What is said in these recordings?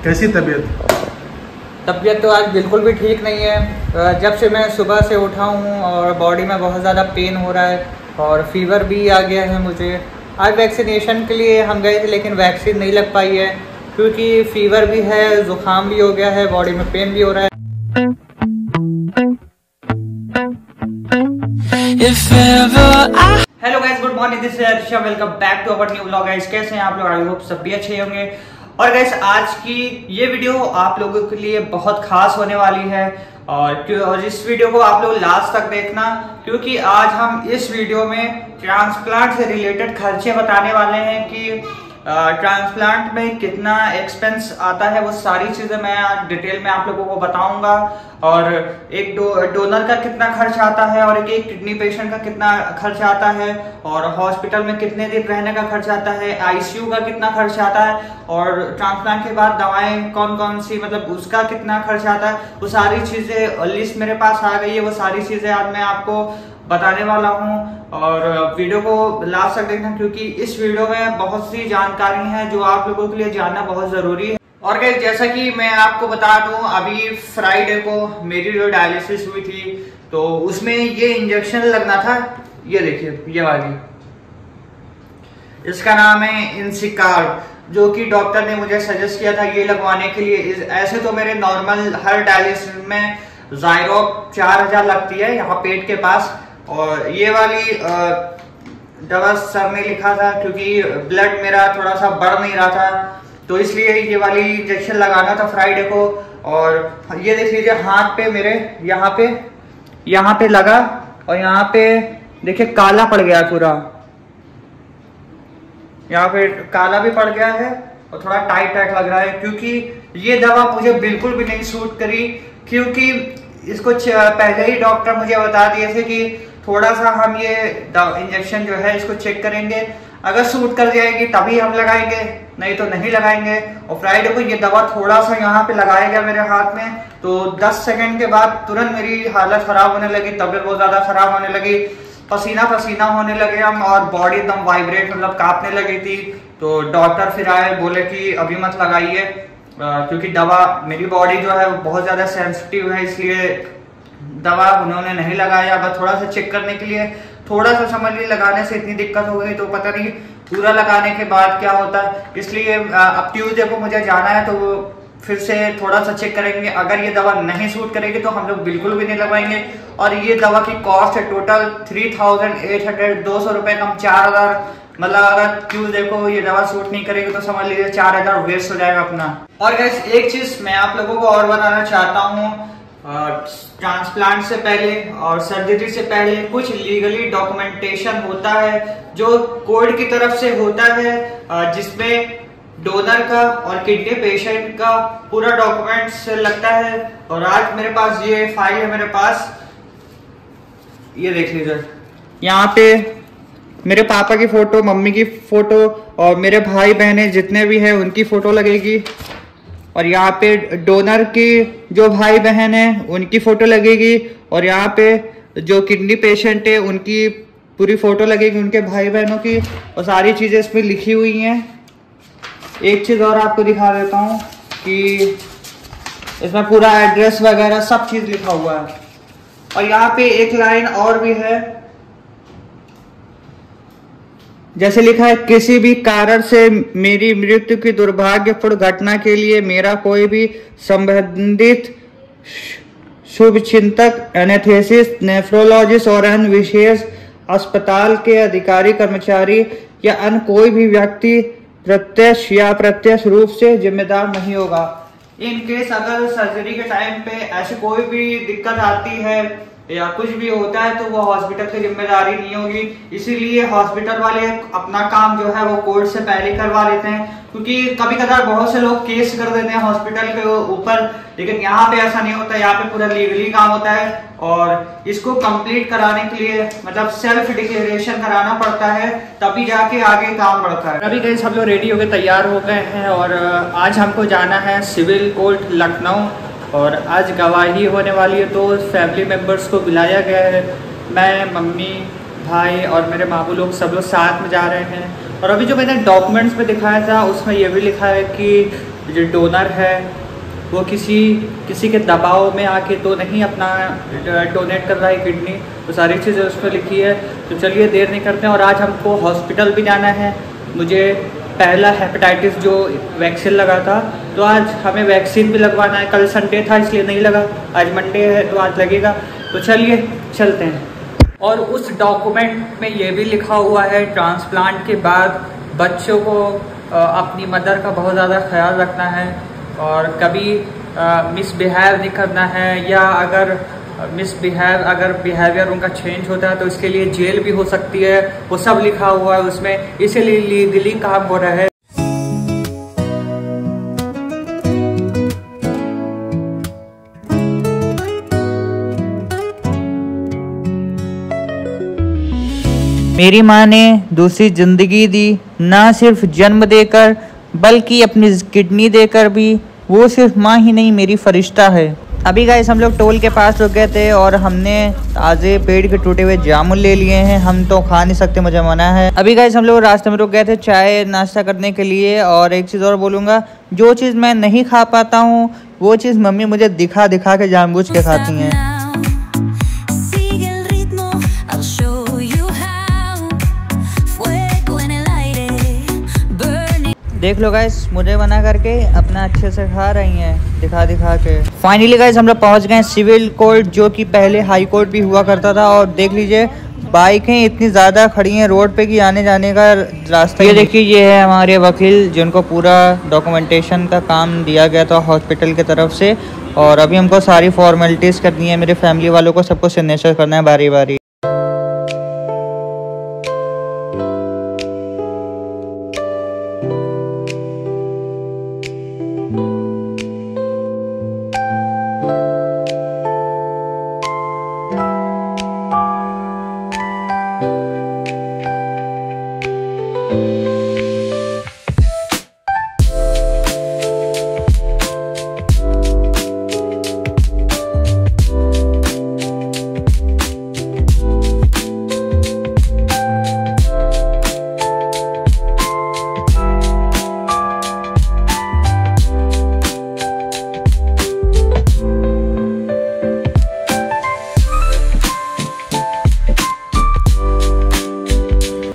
कैसी तबीयत? तबीयत तो आज बिल्कुल भी ठीक नहीं है। जब से मैं सुबह से उठा हूँ और बॉडी में बहुत ज़्यादा पेन हो रहा है और फीवर भी आ गया है मुझे। आज वैक्सीनेशन के लिए हम गए थे लेकिन वैक्सीन नहीं लग पाई है क्योंकि फीवर भी है, ज़ुकाम भी हो गया है, बॉडी में पेन भी हो रहा है। Hello guys, good morning, this is Arsha, welcome back to our new vlog. Guys कैसे हैं आप लोग? आई होप सब भी अच्छे होंगे। और गाइस आज की ये वीडियो आप लोगों के लिए बहुत खास होने वाली है और इस वीडियो को आप लोग लास्ट तक देखना क्योंकि आज हम इस वीडियो में ट्रांसप्लांट से रिलेटेड खर्चे बताने वाले हैं कि ट्रांसप्लांट में कितना एक्सपेंस आता है। वो सारी चीज़ें मैं आज डिटेल में आप लोगों को बताऊंगा और एक डोनर का कितना खर्च आता है और एक किडनी पेशेंट का कितना खर्च आता है और हॉस्पिटल में कितने दिन रहने का खर्च आता है, आईसीयू का कितना खर्च आता है और ट्रांसप्लांट के बाद दवाएं कौन कौन सी, मतलब उसका कितना खर्च आता है। वो सारी चीज़ें लिस्ट मेरे पास आ गई है। वो सारी चीज़ें आज मैं आपको बताने वाला हूँ और वीडियो को लास्ट तक देखना क्योंकि इस वीडियो में बहुत सी जानकारी है जो आप लोगों के लिए जानना बहुत जरूरी है। और गाइस जैसा कि मैं आपको बता दूं, अभी फ्राइडे को मेरी जो डायलिसिस हुई थी तो उसमें ये इंजेक्शन लगना था। ये देखिए, ये वाली, इसका नाम है इंसिकार, जो कि डॉक्टर ने मुझे सजेस्ट किया था ये लगवाने के लिए। ऐसे तो मेरे नॉर्मल हर डायलिसिस में ज़ायरोप 4000 लगती है यहाँ पेट के पास, और ये वाली दवा सर ने लिखा था क्योंकि ब्लड मेरा थोड़ा सा बढ़ नहीं रहा था तो इसलिए ये वाली इंजेक्शन लगाना था फ्राइडे को। और ये देख लीजिए हाथ पे मेरे यहाँ पे लगा और यहाँ पे देखिए काला पड़ गया पूरा, यहाँ पे काला भी पड़ गया है और थोड़ा टाइट लग रहा है क्योंकि ये दवा मुझे बिल्कुल भी नहीं सूट करी। क्योंकि इसको पहले ही डॉक्टर मुझे बता दिए थे कि थोड़ा सा हम ये इंजेक्शन जो है इसको चेक करेंगे, अगर सूट कर जाएगी तभी हम लगाएंगे, नहीं तो नहीं लगाएंगे। और फ्राइडे को ये दवा थोड़ा सा यहाँ पे लगाया गया मेरे हाथ में तो 10 सेकंड के बाद तुरंत मेरी हालत खराब होने लगी, तबीयत बहुत ज्यादा खराब होने लगी, पसीना पसीना होने लगे हम और बॉडी एकदम वाइब्रेट, मतलब कांपने लगी थी। तो डॉक्टर फिर आए, बोले कि अभी मत लगाइए क्योंकि दवा, मेरी बॉडी जो है वो बहुत ज्यादा सेंसिटिव है, इसलिए दवा उन्होंने नहीं लगाया। बस थोड़ा सा चेक करने के लिए, थोड़ा सा समझ लीजिए, लगाने से इतनी दिक्कत हो गई तो पता नहीं पूरा लगाने के बाद क्या होता है। इसलिए अब ट्यूसडे को मुझे जाना है तो फिर से थोड़ा सा चेक करेंगे। अगर ये दवा नहीं सूट करेगी तो हम लोग बिल्कुल भी नहीं लगाएंगे। और ये दवा की कॉस्ट है टोटल 3800, 200 रुपये कम 4000। मतलब अगर ट्यूसडे को ये दवा सूट नहीं करेगी तो समझ लीजिए 4000 वेस्ट हो जाएगा अपना। और गाइस एक चीज मैं आप लोगों को और बताना चाहता हूँ, ट्रांसप्लांट से पहले और सर्जरी से पहले कुछ लीगली डॉक्यूमेंटेशन होता है जो कोर्ट की तरफ से होता है, जिसमें डोनर का और किडनी पेशेंट का पूरा डॉक्यूमेंट्स लगता है। और आज मेरे पास ये फाइल है, मेरे पास ये देख लीजिए, यहाँ पे मेरे पापा की फोटो, मम्मी की फोटो और मेरे भाई बहनें जितने भी हैं उनकी फोटो लगेगी। और यहाँ पे डोनर की जो भाई बहन है उनकी फोटो लगेगी और यहाँ पे जो किडनी पेशेंट है उनकी पूरी फोटो लगेगी, उनके भाई बहनों की, और सारी चीज़ें इसमें लिखी हुई हैं। एक चीज़ और आपको दिखा देता हूँ कि इसमें पूरा एड्रेस वगैरह सब चीज़ लिखा हुआ है। और यहाँ पे एक लाइन और भी है, जैसे लिखा है, किसी भी कारण से मेरी मृत्यु की दुर्भाग्यपूर्ण घटना के लिए मेरा कोई भी संबंधित शुभचिंतक, एनेस्थेसिस्ट, नेफ्रोलॉजिस्ट और अन्य विशेष अस्पताल के अधिकारी, कर्मचारी या अन्य कोई भी व्यक्ति प्रत्यक्ष या अप्रत्यक्ष रूप से जिम्मेदार नहीं होगा। इन केस अगर सर्जरी के टाइम पे ऐसी कोई भी दिक्कत आती है या कुछ भी होता है तो वो हॉस्पिटल की जिम्मेदारी नहीं होगी। इसीलिए हॉस्पिटल वाले अपना काम जो है वो कोर्ट से पहले करवा लेते हैं क्योंकि कभी कभार बहुत से लोग केस कर देते हैं हॉस्पिटल के ऊपर, लेकिन यहाँ पे ऐसा नहीं होता। यहाँ पे पूरा लीगली काम होता है और इसको कंप्लीट कराने के लिए मतलब सेल्फ डिक्लेरेशन कराना पड़ता है, तभी जाके आगे काम बढ़ता है। अभी कहीं सब लोग रेडी होके तैयार हो गए हैं और आज हमको जाना है सिविल कोर्ट लखनऊ और आज गवाही होने वाली है तो फैमिली मेम्बर्स को बुलाया गया है। मैं, मम्मी, भाई और मेरे मामू लोग सब लोग साथ में जा रहे हैं। और अभी जो मैंने डॉक्यूमेंट्स में दिखाया था उसमें ये भी लिखा है कि जो डोनर है वो किसी के दबाव में आके तो नहीं अपना डोनेट कर रहा है किडनी, तो सारी चीज़ें उस पर लिखी है। तो चलिए देर नहीं करते हैं, और आज हमको हॉस्पिटल भी जाना है। मुझे पहला हेपेटाइटिस जो वैक्सीन लगा था, तो आज हमें वैक्सीन भी लगवाना है। कल संडे था इसलिए नहीं लगा, आज मंडे है तो आज लगेगा। तो चलिए चलते हैं। और उस डॉक्यूमेंट में ये भी लिखा हुआ है, ट्रांसप्लांट के बाद बच्चों को अपनी मदर का बहुत ज़्यादा ख्याल रखना है और कभी मिसबिहेव नहीं करना है, या अगर अगर बिहेवियर उनका चेंज होता है तो इसके लिए जेल भी हो सकती है। वो सब लिखा हुआ है उसमें, इसीलिए लीगली काम हो रहा है। मेरी माँ ने दूसरी जिंदगी दी, ना सिर्फ जन्म देकर बल्कि अपनी किडनी देकर भी। वो सिर्फ माँ ही नहीं, मेरी फरिश्ता है। अभी गाइस हम लोग टोल के पास रुक गए थे और हमने ताज़े पेड़ के टूटे हुए जामुन ले लिए हैं। हम तो खा नहीं सकते, मुझे मना है। अभी गाइस हम लोग रास्ते में रुक गए थे चाय नाश्ता करने के लिए। और एक चीज़ और बोलूँगा, जो चीज़ मैं नहीं खा पाता हूँ वो चीज़ मम्मी मुझे दिखा दिखा के जानबूझ के खाती हैं। देख लो गाइस, मुझे बना करके अपना अच्छे से खा रही हैं दिखा दिखा के। फाइनली गाइस हम लोग पहुंच गए सिविल कोर्ट, जो कि पहले हाई कोर्ट भी हुआ करता था। और देख लीजिए बाइकें इतनी ज़्यादा खड़ी हैं रोड पे कि आने जाने का रास्ता। ये देखिए, ये है हमारे वकील जिनको पूरा डॉक्यूमेंटेशन का काम दिया गया था हॉस्पिटल की तरफ से। और अभी हमको सारी फॉर्मेलिटीज़ करनी है, मेरे फैमिली वालों को सबको सिग्नेचर करना है बारी बारी।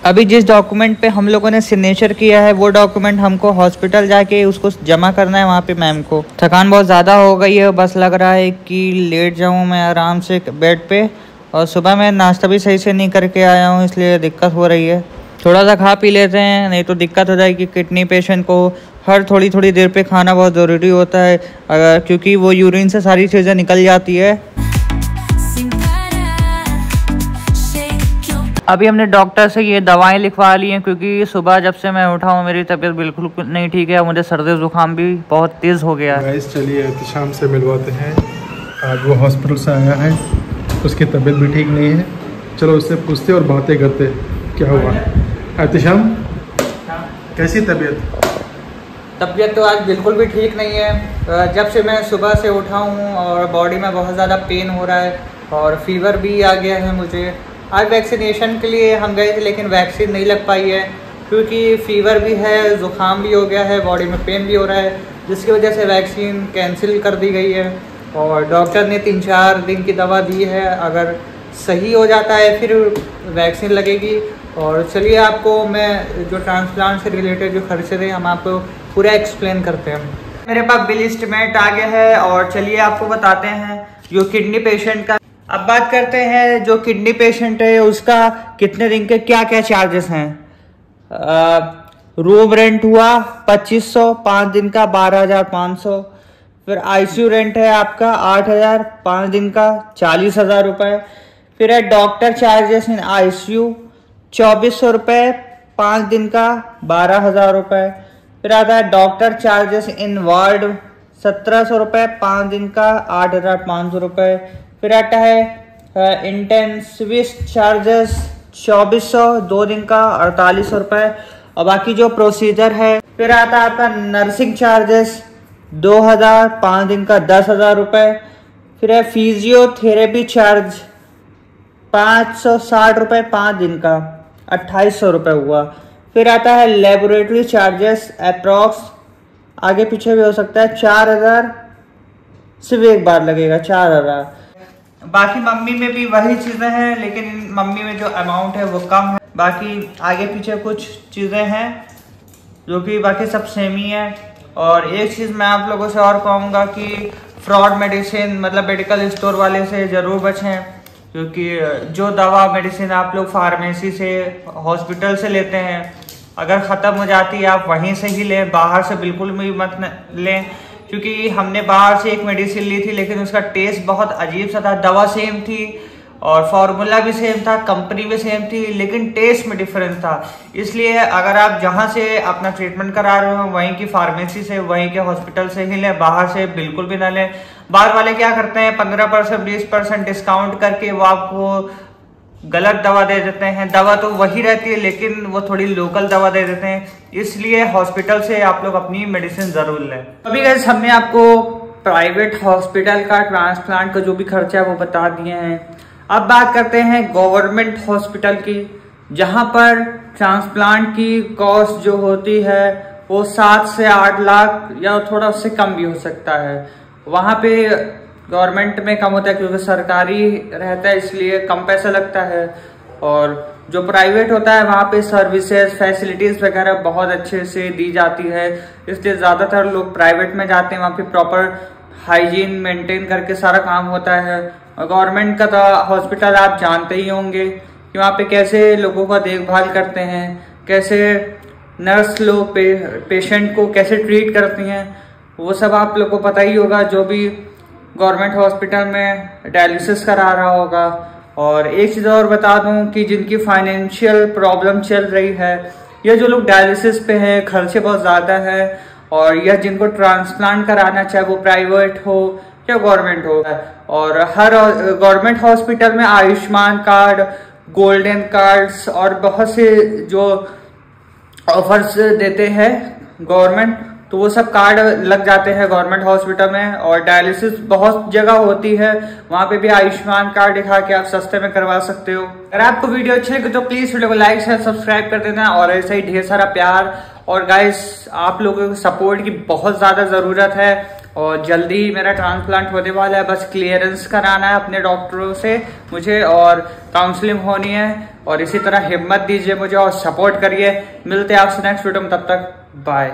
अभी जिस डॉक्यूमेंट पे हम लोगों ने सिग्नेचर किया है वो डॉक्यूमेंट हमको हॉस्पिटल जाके उसको जमा करना है वहाँ पे मैम को। थकान बहुत ज़्यादा हो गई है, बस लग रहा है कि लेट जाऊँ मैं आराम से बेड पे। और सुबह मैं नाश्ता भी सही से नहीं करके आया हूँ, इसलिए दिक्कत हो रही है। थोड़ा सा खा पी लेते हैं, नहीं तो दिक्कत हो जाएगी। किडनी पेशेंट को हर थोड़ी थोड़ी देर पे खाना बहुत ज़रूरी होता है, क्योंकि वो यूरिन से सारी चीज़ें निकल जाती है। अभी हमने डॉक्टर से ये दवाएं लिखवा ली हैं, क्योंकि सुबह जब से मैं उठा हूँ मेरी तबीयत बिल्कुल नहीं ठीक है। मुझे सर्दी जुकाम भी बहुत तेज़ हो गया है। चलिए एहतिशाम से मिलवाते हैं, आज वो हॉस्पिटल से आया है, उसकी तबीयत भी ठीक नहीं है। चलो उससे पूछते और बातें करते क्या हुआ। एहतिशाम, कैसी तबीयत? तो आज बिल्कुल भी ठीक नहीं है। जब से मैं सुबह से उठा हूँ और बॉडी में बहुत ज़्यादा पेन हो रहा है और फीवर भी आ गया है मुझे। आज वैक्सीनेशन के लिए हम गए थे लेकिन वैक्सीन नहीं लग पाई है, क्योंकि फ़ीवर भी है, ज़ुकाम भी हो गया है, बॉडी में पेन भी हो रहा है, जिसकी वजह से वैक्सीन कैंसिल कर दी गई है। और डॉक्टर ने 3-4 दिन की दवा दी है, अगर सही हो जाता है फिर वैक्सीन लगेगी। और चलिए आपको मैं जो ट्रांसप्लांट से रिलेटेड जो खर्चे थे हम आपको पूरा एक्सप्लेन करते हैं। मेरे पास बिल एस्टीमेट आ गया है और चलिए आपको बताते हैं जो किडनी पेशेंट का। अब बात करते हैं जो किडनी पेशेंट है उसका कितने दिन के क्या क्या चार्जेस हैं। रूम रेंट हुआ 2500, 5 दिन का 12,500। फिर आईसीयू रेंट है आपका 8,000, 5 दिन का 40,000 रुपये। फिर है डॉक्टर चार्जेस इन आईसीयू 2,400 रुपये, 5 दिन का 12,000 रुपये। फिर आता है डॉक्टर चार्जेस इन वार्ड 1,700 रुपये, 5 दिन का 8,500 रुपये। फिर आता है इंटेंसिविस्ट चार्जेस 2,400, 2 दिन का 4,800 रुपये और बाकी जो प्रोसीजर है। फिर आता है आपका नर्सिंग चार्जेस 2,000, 5 दिन का 10,000 रुपये। फिर है फिजियोथेरेपी चार्ज 560 रुपये, 5 दिन का 2,800 रुपये हुआ। फिर आता है लेबोरेटरी चार्जेस अप्रॉक्स आगे पीछे भी हो सकता है। 4000 सिर्फ एक बार लगेगा, 4000। बाकी मम्मी में भी वही चीज़ें हैं, लेकिन मम्मी में जो अमाउंट है वो कम है। बाकी आगे पीछे कुछ चीज़ें हैं जो कि बाकी सब सेम ही है। और एक चीज़ मैं आप लोगों से और कहूँगा कि फ्रॉड मेडिसिन मतलब मेडिकल स्टोर वाले से ज़रूर बचें, क्योंकि जो दवा मेडिसिन आप लोग फार्मेसी से हॉस्पिटल से लेते हैं, अगर ख़त्म हो जाती है आप वहीं से ही लें, बाहर से बिल्कुल भी मत लें। क्योंकि हमने बाहर से एक मेडिसिन ली थी, लेकिन उसका टेस्ट बहुत अजीब सा था। दवा सेम थी और फार्मूला भी सेम था, कंपनी भी सेम थी, लेकिन टेस्ट में डिफरेंस था। इसलिए अगर आप जहां से अपना ट्रीटमेंट करा रहे हो वहीं की फार्मेसी से, वहीं के हॉस्पिटल से ही लें, बाहर से बिल्कुल भी ना लें। बाहर वाले क्या करते हैं, 15% 20% डिस्काउंट करके वो आपको गलत दवा दे देते हैं। दवा तो वही रहती है, लेकिन वो थोड़ी लोकल दवा दे देते हैं। इसलिए हॉस्पिटल से आप लोग अपनी मेडिसिन जरूर लें। अभी गाइस हमने आपको प्राइवेट हॉस्पिटल का ट्रांसप्लांट का जो भी खर्चा है वो बता दिए हैं। अब बात करते हैं गवर्नमेंट हॉस्पिटल की, जहां पर ट्रांसप्लांट की कॉस्ट जो होती है वो 7 से 8 लाख या थोड़ा उससे कम भी हो सकता है। वहां पे गवर्नमेंट में कम होता है क्योंकि सरकारी रहता है, इसलिए कम पैसा लगता है। और जो प्राइवेट होता है वहाँ पे सर्विसेज फैसिलिटीज वगैरह बहुत अच्छे से दी जाती है, इसलिए ज़्यादातर लोग प्राइवेट में जाते हैं। वहाँ पे प्रॉपर हाइजीन मेंटेन करके सारा काम होता है। और गवर्नमेंट का तो हॉस्पिटल आप जानते ही होंगे कि वहाँ पे कैसे लोगों का देखभाल करते हैं, कैसे नर्स लोग पेशेंट को कैसे ट्रीट करती हैं, वो सब आप लोग को पता ही होगा जो भी गवर्नमेंट हॉस्पिटल में डायलिसिस करा रहा होगा। और एक चीज़ और बता दूं कि जिनकी फाइनेंशियल प्रॉब्लम चल रही है, या जो लोग डायलिसिस पे हैं, खर्चे बहुत ज़्यादा है, और या जिनको ट्रांसप्लांट कराना चाहे वो प्राइवेट हो या गवर्नमेंट हो, और हर गवर्नमेंट हॉस्पिटल में आयुष्मान कार्ड, गोल्डन कार्ड्स और बहुत से जो ऑफर्स देते हैं गवर्नमेंट, तो वो सब कार्ड लग जाते हैं गवर्नमेंट हॉस्पिटल में। और डायलिसिस बहुत जगह होती है, वहां पे भी आयुष्मान कार्ड दिखा के आप सस्ते में करवा सकते हो। अगर आपको वीडियो अच्छी लगे तो प्लीज वीडियो को लाइक शेयर सब्सक्राइब कर देना, और ऐसे ही ढेर सारा प्यार। और गाइस आप लोगों के सपोर्ट की बहुत ज्यादा जरूरत है, और जल्दी मेरा ट्रांसप्लांट होने वाला है। बस क्लियरेंस कराना है अपने डॉक्टरों से मुझे, और काउंसलिंग होनी है। और इसी तरह हिम्मत दीजिए मुझे और सपोर्ट करिए। मिलते हैं आपसे नेक्स्ट वीडियो में, तब तक बाय।